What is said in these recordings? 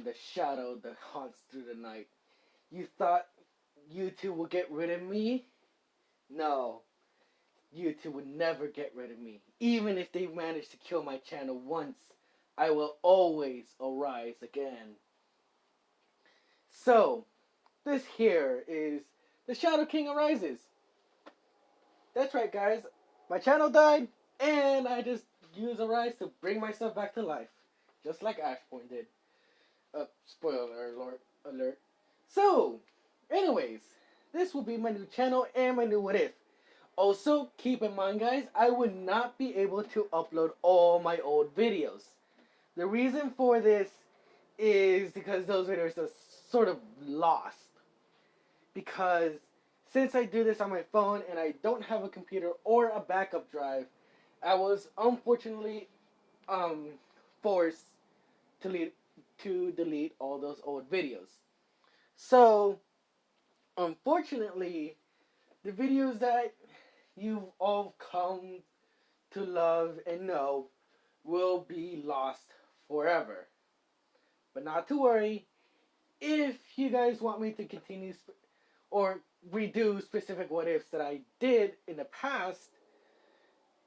the shadow that haunts through the night. You thought you two would get rid of me? No, you two would never get rid of me. Even if they manage to kill my channel once, I will always arise again. So, this here is The Shadow King Arises. That's right, guys. My channel died, and I just used Arise to bring myself back to life. Just like Ashpoint did. Spoiler alert. So, anyways, this will be my new channel and my new what if. Also, keep in mind, guys, I would not be able to upload all my old videos. The reason for this is because those videos are sort of lost. Because since I do this on my phone and I don't have a computer or a backup drive, I was unfortunately forced to delete all those old videos. So, unfortunately, the videos that you've all come to love and know will be lost forever. But not to worry, if you guys want me to continue or redo specific what ifs that I did in the past,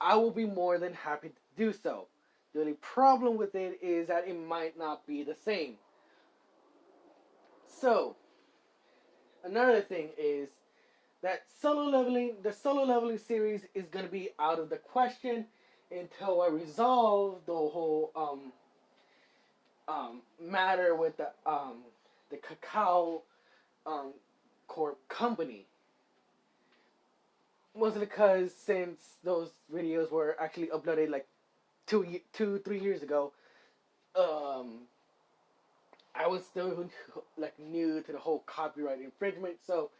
I will be more than happy to do so. The only problem with it is that it might not be the same. So, another thing is that the solo leveling series is going to be out of the question until I resolve the whole matter with the Cacao Corp company. Mostly because since those videos were actually uploaded like 3 years ago, I was still like new to the whole copyright infringement, so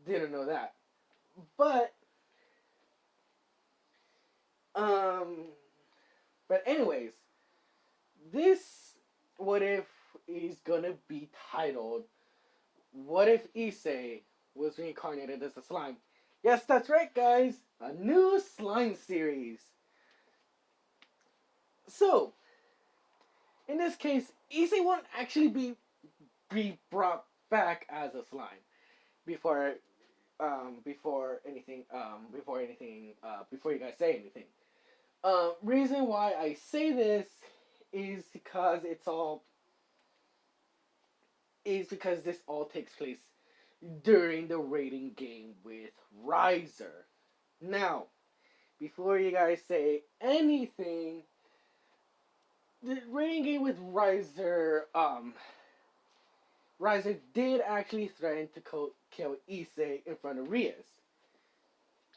didn't know that. But um, but anyways, this what if is gonna be titled "What If Issei Was Reincarnated as a Slime?" Yes, that's right, guys. A new slime series. So, in this case, Issei won't actually be brought back as a slime before before you guys say anything. Reason why I say this is because this all takes place during the rating game with Riser. Now, before you guys say anything, the rating game with Riser did actually threaten to kill Issei in front of Rias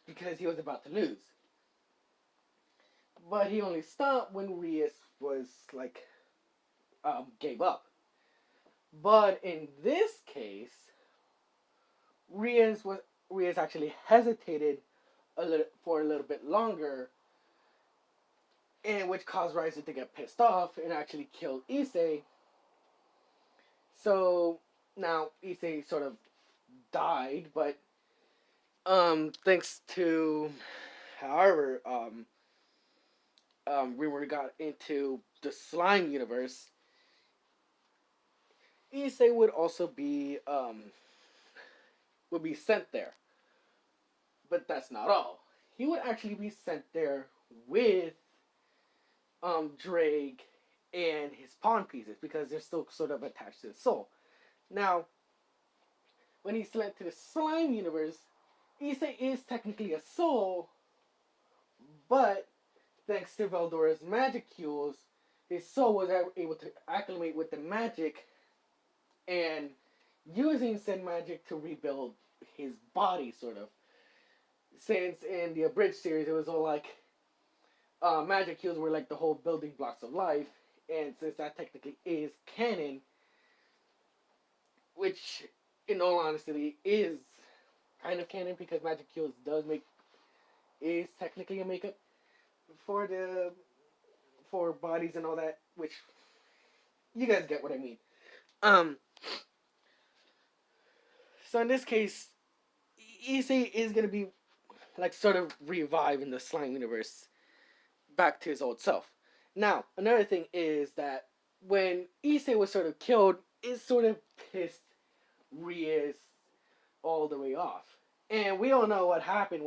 because he was about to lose. But he only stopped when Rias was like gave up. But in this case, Rias actually hesitated for a little bit longer, and which caused Riser to get pissed off and actually kill Issei. So now Issei sort of died, but thanks to however Rumor got into the slime universe, Issei would also would be sent there. But that's not all. He would actually be sent there with Drake and his pawn pieces because they're still sort of attached to his soul. Now, when he's sent to the slime universe, Issei is technically a soul, but thanks to Veldora's magic cues, his soul was able to acclimate with the magic and using said magic to rebuild his body, sort of. Since in the abridged series, it was all like magic cues were like the whole building blocks of life, and since that technically is canon, which in all honesty is kind of canon because magic cues is technically a makeup for bodies and all that, which you guys get what I mean. So in this case, Issei is gonna be like sort of revived in the slime universe back to his old self. Now, another thing is that when Issei was sort of killed, it sort of pissed Rias all the way off. And we all know what happened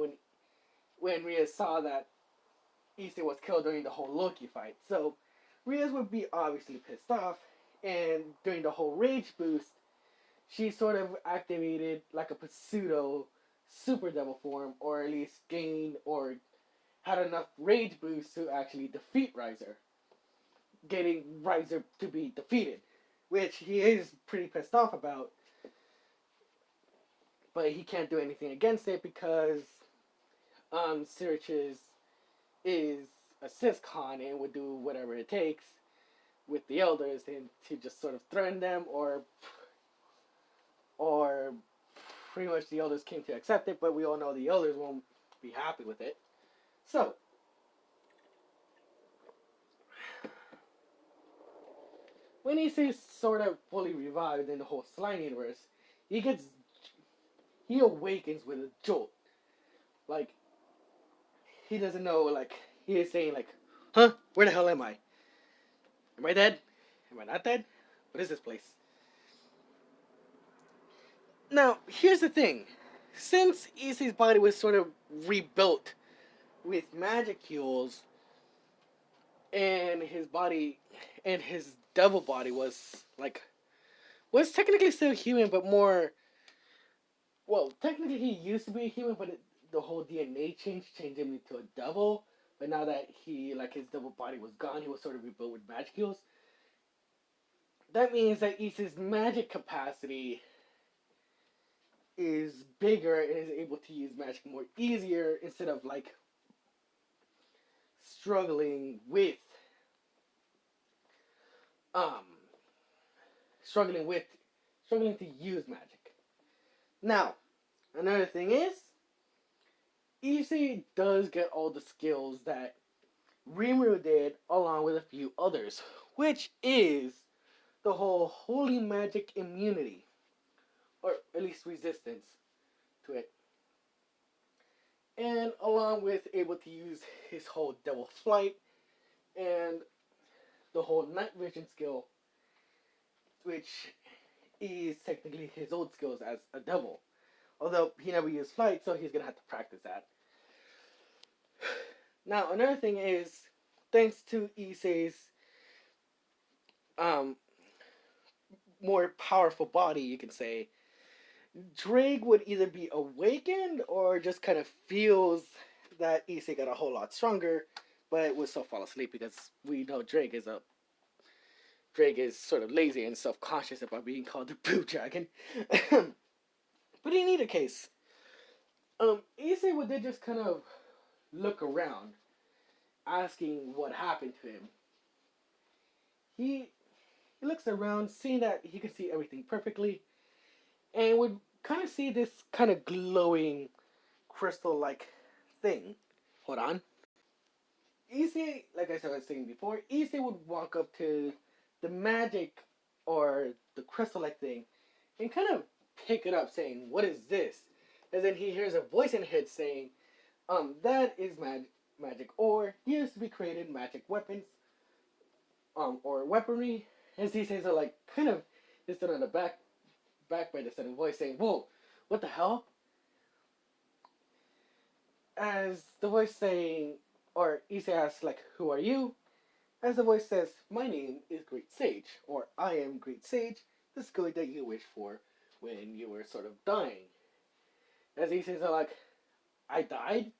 when Rias saw that Issei was killed during the whole Loki fight. So Rias would be obviously pissed off, and during the whole rage boost, she sort of activated like a pseudo super devil form, or at least gained or had enough rage boost to actually defeat Riser, getting Riser to be defeated, which he is pretty pissed off about, but he can't do anything against it because Sirich is a syscon and would do whatever it takes with the elders and to just sort of threaten them, or pretty much the elders came to accept it, but we all know the elders won't be happy with it. So when he's sort of fully revived in the whole slime universe, he awakens with a jolt. Like, he doesn't know, like, he is saying, like, huh? Where the hell am I? Am I dead? Am I not dead? What is this place? Now, here's the thing. Since Issei's body was sort of rebuilt with magicules, and his body, and his devil body was technically still human, but more, well, technically he used to be a human, but the whole DNA changed him into a devil. But now that his devil body was gone, he was sort of rebuilt with magicules. That means that Issei's magic capacity is bigger and is able to use magic more easier instead of like struggling with um struggling with struggling to use magic. Now, another thing is Issei does get all the skills that Rimuru did along with a few others, which is the whole holy magic immunity, or at least resistance to it, and along with able to use his whole devil flight and the whole night vision skill, which is technically his old skills as a devil. Although he never used flight, so he's gonna have to practice that. Now, another thing is, thanks to Issei's um, more powerful body, you can say, Drake would either be awakened or just kind of feels that Issei got a whole lot stronger, but would still fall asleep because we know Drake is sort of lazy and self-conscious about being called the Blue Dragon. But in either case, Issei would then just kind of look around, asking what happened to him. He looks around, seeing that he can see everything perfectly, and would kind of see this kind of glowing crystal-like thing. Hold on. Issei, like I was saying before, Issei would walk up to the magic or the crystal-like thing and kind of pick it up, saying, "What is this?" And then he hears a voice in his head saying, that is magic, or used to be created magic weapons, or weaponry." As he says, like, kind of is stood on the back by the sudden voice saying, "Whoa, what the hell?" As the voice saying, or Issei asks, like, "Who are you?" As the voice says, "My name is Great Sage," or "I am Great Sage, the skill that you wished for when you were sort of dying." As he says, like, "I died?"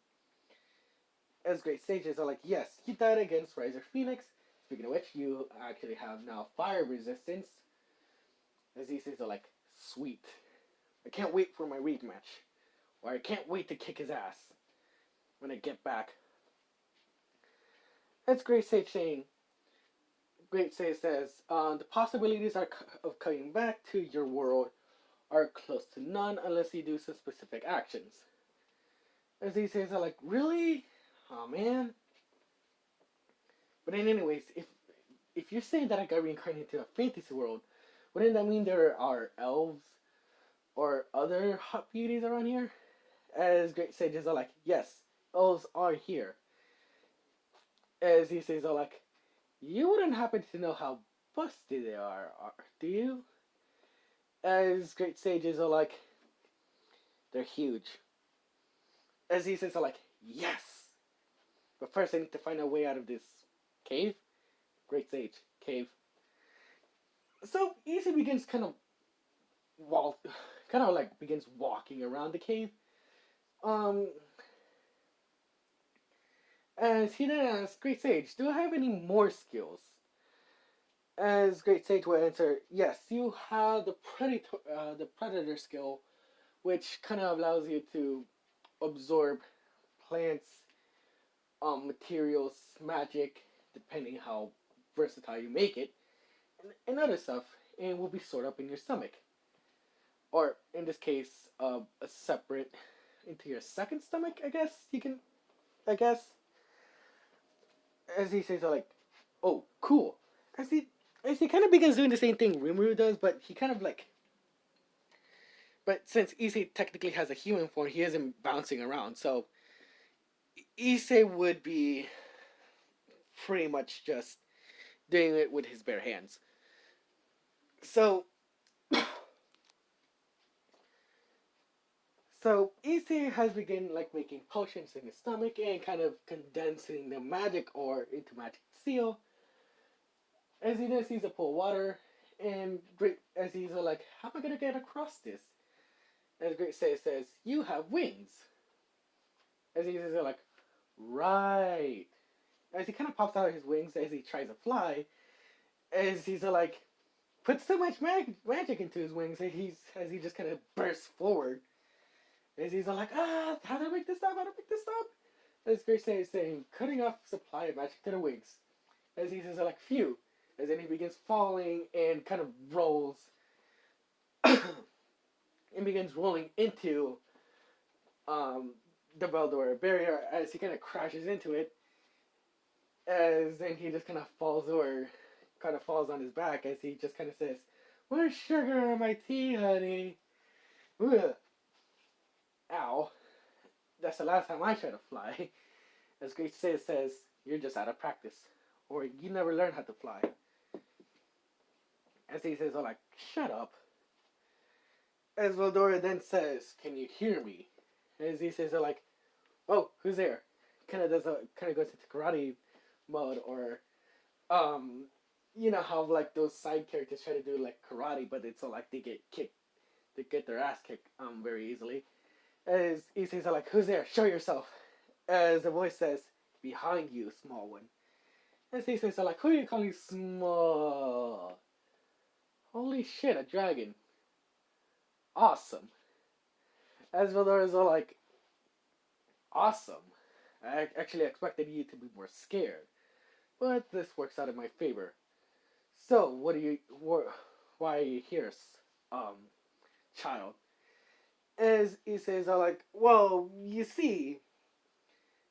As Great Sages are like, "Yes, you died against Riser Phoenix. Speaking of which, you actually have now fire resistance." As he says, like, "Sweet. I can't wait for my rematch. Or I can't wait to kick his ass when I get back." That's Great Sage saying, Great Sage says, "The possibilities of coming back to your world are close to none unless you do some specific actions." As he says, like, "Really? Oh man." But in anyways, if you're saying that I got reincarnated into a fantasy world, wouldn't that mean there are elves or other hot beauties around here? As Great Sages are like, "Yes, elves are here." As he says, like, "You wouldn't happen to know how busty they are. Do you? As great sages are like, they're huge. As he says, are like, yes! But first I need to find a way out of this cave. Great sage, cave. So Easy begins walk, kind of like begins walking around the cave. Um, as he then asks, Great Sage, do I have any more skills? As Great Sage will answer, yes, you have the predator skill, which kind of allows you to absorb plants, materials, magic, depending how versatile you make it, and other stuff, and will be stored up in your stomach, or in this case, a separate into your second stomach. I guess you can. I guess as he says, like, oh, cool. As he as he kind of begins doing the same thing Rimuru does, but he kind of like. But since Issei technically has a human form, he isn't bouncing around. So Issei would be pretty much just doing it with his bare hands. So Issei has begun like making potions in his stomach and kind of condensing the magic ore into magic seal. As he then sees a pool of water, and Great as he's like, how am I gonna get across this? As Great says, you have wings. As he says, like, right. As he kind of pops out of his wings as he tries to fly, as he's like, puts so much magic into his wings that as he just kind of bursts forward. As he's like, how do I make this stop? How do I make this stop? As Great is saying, cutting off supply of magic to the wings. As he says, like, phew. As then he begins falling and kind of rolls and begins rolling into the Veldora barrier as he kind of crashes into it. As then he just kind of falls over, kind of falls on his back as he just kind of says, "Where's sugar in my tea, honey?" Ugh. Ow. That's the last time I try to fly. As Great says, you're just out of practice. Or you never learn how to fly. As he says, like, shut up. As Veldora then says, can you hear me? As he says, like, oh, who's there? Kind of goes into karate mode, or you know how like those side characters try to do like karate, but it's like they get their ass kicked very easily. As he says, like, who's there? Show yourself. As the voice says, behind you, small one. As he says, like, who are you calling small? Holy shit, a dragon. Awesome. As Veldora is all like, awesome. I actually expected you to be more scared. But this works out in my favor. So, why are you here, child? As he says, like, well, you see,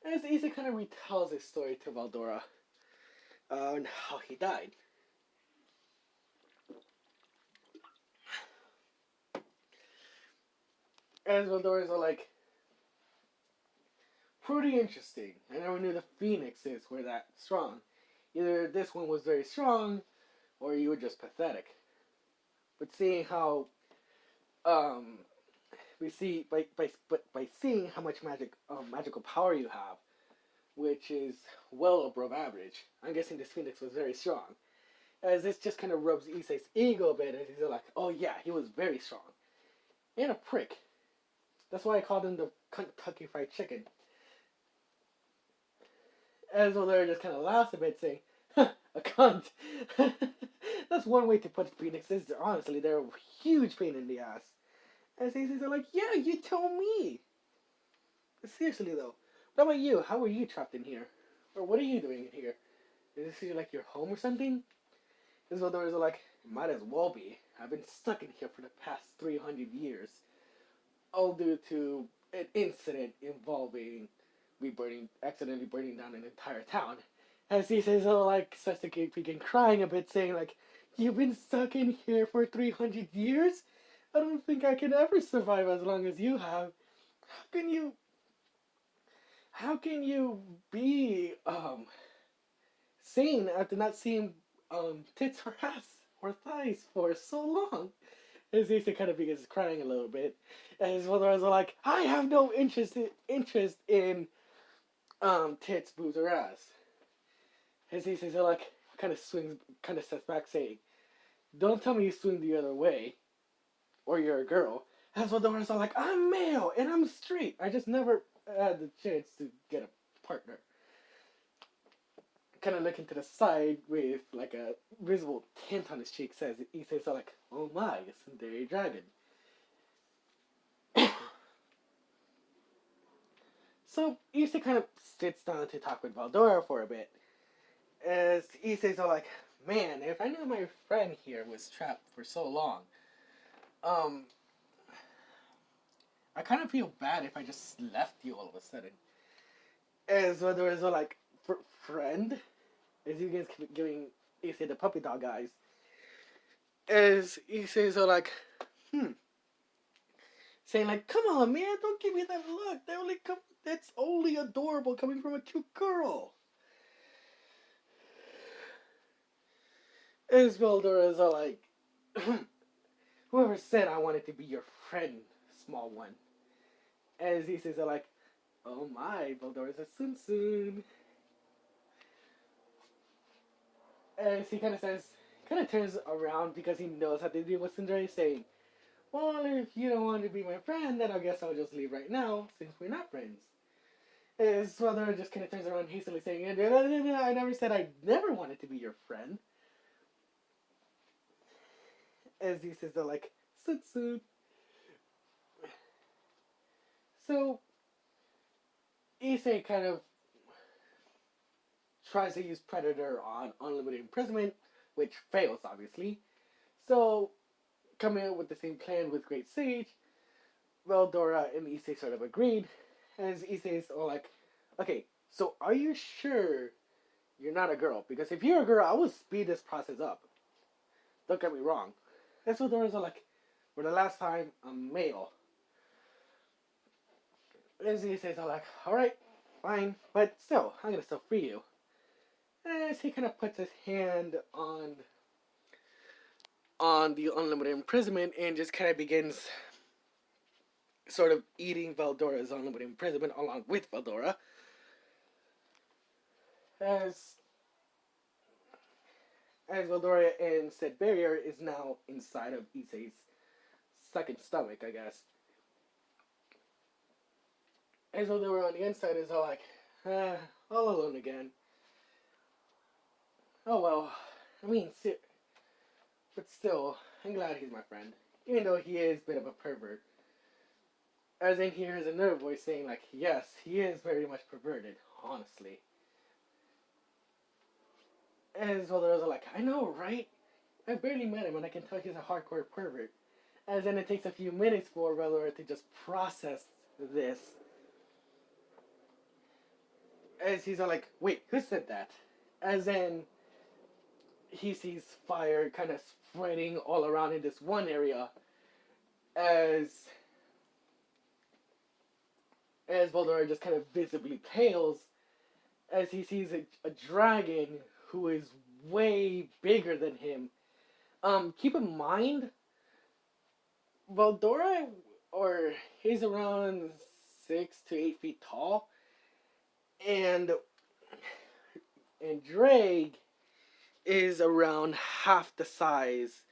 as Isa kind of retells his story to Veldora on how he died. As Veldora's like, pretty interesting. I never knew the phoenixes were that strong. Either this one was very strong, or you were just pathetic. But seeing how, we see by seeing how much magical power you have, which is well above average, I'm guessing this phoenix was very strong. As this just kind of rubs Issei's ego a bit, as he's like, oh yeah, he was very strong. And a prick. That's why I called him the Kentucky Fried Chicken. As Veldora just kind of laughs a bit, saying, a cunt. That's one way to put phoenixes. Honestly, they're a huge pain in the ass. As he says, like, yeah, you tell me. Seriously, though. What about you? How were you trapped in here? Or what are you doing in here? Is this like your home or something? As Veldora's like, might as well be. I've been stuck in here for the past 300 years. All due to an incident involving me accidentally burning down an entire town. As he says, starts to begin crying a bit, saying, like, you've been stuck in here for 300 years? I don't think I can ever survive as long as you have. How can you be, sane after not seeing, tits or ass or thighs for so long? His Issei kind of begins crying a little bit, and his mother is like, I have no interest in tits, boobs, or ass. His Issei like kind of steps back, saying, "Don't tell me you swing the other way, or you're a girl." His mother is like, "I'm male and I'm straight. I just never had the chance to get a partner." Kind of looking to the side with like a visible tint on his cheek, says Issei's like, "Oh my, a Tsundere dragon." So Issei kind of sits down to talk with Veldora for a bit. As Issei's all like, "Man, if I knew my friend here was trapped for so long, um, I kind of feel bad if I just left you all of a sudden." As Veldora's all like, "Friend?" As you guys giving Issei the puppy dog eyes. As Issei's all like, "Hmm." Saying like, "Come on, man, don't give me that look. That's only adorable coming from a cute girl." As Veldora is all like, "Whoever said I wanted to be your friend, small one?" As he says, like, "Oh my, Veldora's a soon. As he kind of turns around because he knows how to deal with Sundari, saying, "Well, if you don't want to be my friend, then I guess I'll just leave right now, since we're not friends." His brother just kind of turns around hastily, saying, "I never said I never wanted to be your friend." As he says, like, "Soon. So, Issei kind of tries to use Predator on unlimited imprisonment, which fails, obviously. So, coming up with the same plan with Great Sage, Veldora and Issei sort of agreed, as Issei's all like, "Okay, so are you sure you're not a girl? Because if you're a girl, I will speed this process up. Don't get me wrong." And so Veldora's all like, "For the last time, I'm male." And Issei's all like, "Alright, fine, but still, I'm gonna still free you." As he kind of puts his hand on the unlimited imprisonment and just kind of begins sort of eating Veldora's unlimited imprisonment along with Veldora. As as Veldora and said barrier is now inside of Issei's second stomach, I guess. As Veldora on the inside is all like, all alone again. Oh well, I mean, but still, I'm glad he's my friend, even though he is a bit of a pervert. As in here is another voice saying like, "Yes, he is very much perverted, honestly." As Veldora's like, "I know, right? I barely met him and I can tell he's a hardcore pervert." As then it takes a few minutes for Veldora to just process this. As he's all like, "Wait, who said that?" As then he sees fire kind of spreading all around in this one area. As as Veldora just kind of visibly pales as he sees a dragon who is way bigger than him. Keep in mind, Veldora, or he's around 6 to 8 feet tall, and Drake is around half the size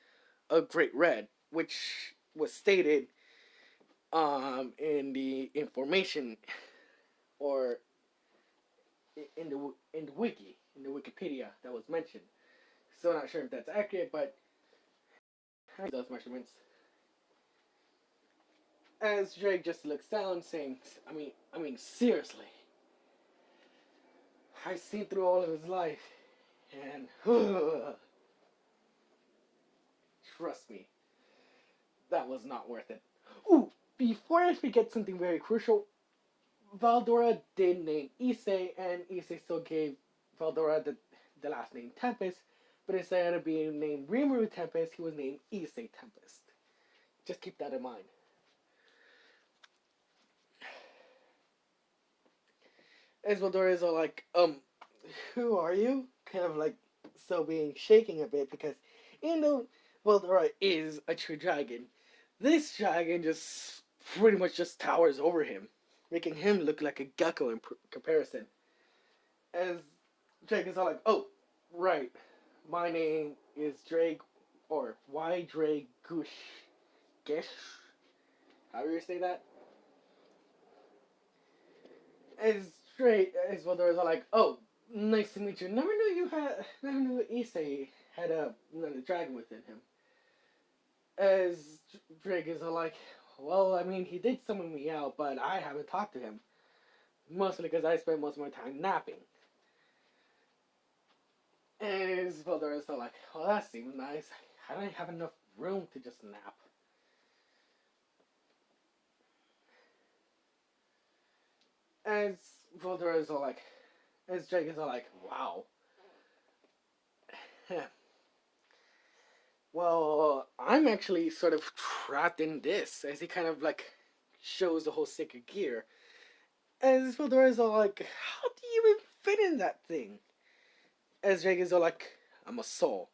of Great Red, which was stated in the information or in the wiki, in the Wikipedia that was mentioned. Still not sure if that's accurate, but those measurements. As Drake just looks down, saying, "I mean, seriously, I've seen through all of his life, and trust me, that was not worth it." Ooh, before I forget something very crucial, Veldora did name Issei, and Issei still gave Veldora the last name Tempest, but instead of being named Rimuru Tempest, he was named Issei Tempest. Just keep that in mind. As Veldora is all like, "Who are you?" Kind of like still being shaking a bit because even though Veldora is a true dragon, this dragon just pretty much just towers over him, making him look like a gecko in comparison. As Drake is all like, "Oh, right, my name is Drake, or why Drake Gush Gish? How do you say that?" As Drake, as Veldora's all like, "Oh, nice to meet you. Never knew issei had another dragon within him." As Drake is all like, "Well, I mean, he did summon me out, but I haven't talked to him. Mostly because I spent most of my time napping." And Veldora is all like, "Well, that seems nice. I don't have enough room to just nap." As Veldora is all like, as Drake is all like, "Wow. Well, I'm actually sort of trapped in this," as he kind of like shows the whole stick of gear. As Veldora is all like, "How do you even fit in that thing?" As Drake is all like, "I'm a soul."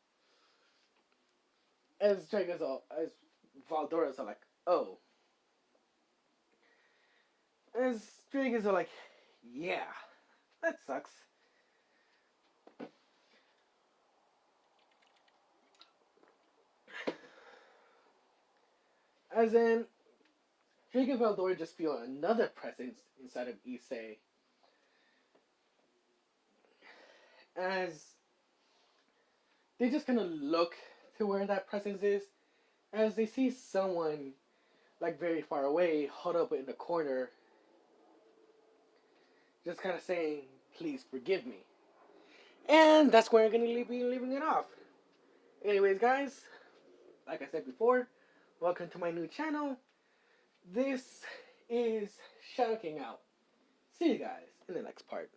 As Drake is all, as Veldora is all like, "Oh." As Drake is all like, "Yeah, that sucks." As in, Drake and Veldora just feel another presence inside of issei. As they just kind of look to where that presence is, as they see someone like very far away, huddled up in the corner, just kind of saying, "Please forgive me." And that's where I'm going to be leaving it off. Anyways, guys, like I said before, welcome to my new channel. This is Shadow King out. See you guys in the next part.